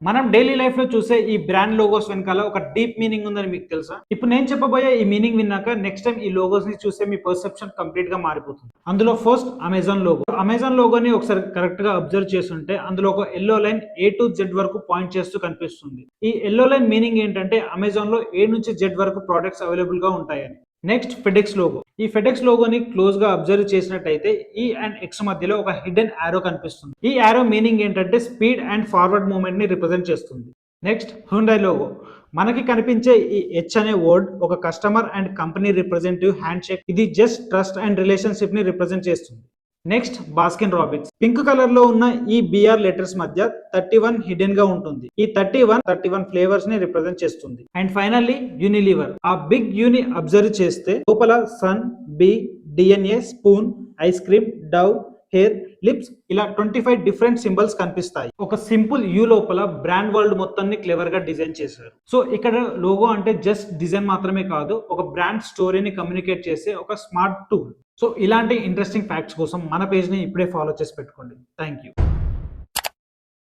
మనం daily life లో చూసే ఈ బ్రాండ్ లోగోస్ వెనకాల ఒక డీప్ మీనింగ్ ఉందని మీకు తెలుసా? ఇప్పుడు నేను చెప్పబోయే ఈ మీనింగ్ విన్నాక నెక్స్ట్ టైం ఈ లోగోస్ ని చూసే మీ పర్సెప్షన్ కంప్లీట్ గా మారిపోతుంది. అందులో ఫస్ట్ అమెజాన్ లోగో. అమెజాన్ లోగోని ఒకసారి కరెక్ట్ గా అబ్జర్వ్ చేస్తుంటే అందులో ఒక yellow line A to Z వరకు పాయింట్ చేస్తూ కనిపిస్తుంది. ఈ ఎల్లో లైన్ మీనింగ్ ఏంటంటే అమెజాన్ లో ఏ నుంచి జెడ్ వరకు ప్రొడక్ట్స్ అవైలబుల్ గా ఉంటాయని. Next FedEx logo. ఈ ఫెడెక్స్ లోగోని క్లోజ్ గా అబ్జర్వ్ చేసినట్టయితే ఈ అండ్ ఎక్స్ మధ్యలో ఒక హిడెన్ ఆరో కనిపిస్తుంది. ఈ ఆరో మీనింగ్ ఏంటంటే స్పీడ్ అండ్ ఫార్వర్డ్ మూవ్మెంట్ ని రిప్రజెంట్ చేస్తుంది. Next Hyundai logo. మనకి కనిపించే ఈ హెచ్ అనే వర్డ్ ఒక customer and company representative handshake. ఇది జస్ట్ ట్రస్ట్ అండ్ రిలేషన్షిప్ ని రిప్రజెంట్ చేస్తుంది. Next Baskin Robbins. Pink colour లో ఉన్న ఈ బిఆర్ లెటర్స్ మధ్య 31 హిడెన్ గా ఉంటుంది. ఈ 31 ఫ్లేవర్స్ ని రిప్రజెంట్ చేస్తుంది. And finally Unilever. ఆ బిగ్ యూని అబ్జర్వ్ చేస్తే లోపల sun, bee, DNA, spoon, ice cream, Dove, hair, lips ఇలా 25 డిఫరెంట్ సింబల్స్ కనిపిస్తాయి. ఒక సింపుల్ యూ లోపల బ్రాండ్ వరల్డ్ మొత్తాన్ని క్లెవర్ గా డిజైన్ చేశారు. సో ఇక్కడ లోగో అంటే జస్ట్ డిజైన్ మాత్రమే కాదు, ఒక బ్రాండ్ స్టోరీని కమ్యూనికేట్ చేసే ఒక స్మార్ట్ టూల్. సో ఇలాంటి ఇంట్రెస్టింగ్ ఫ్యాక్ట్స్ కోసం మన పేజ్ని ఇప్పుడే ఫాలో చేసి పెట్టుకోండి. Thank you.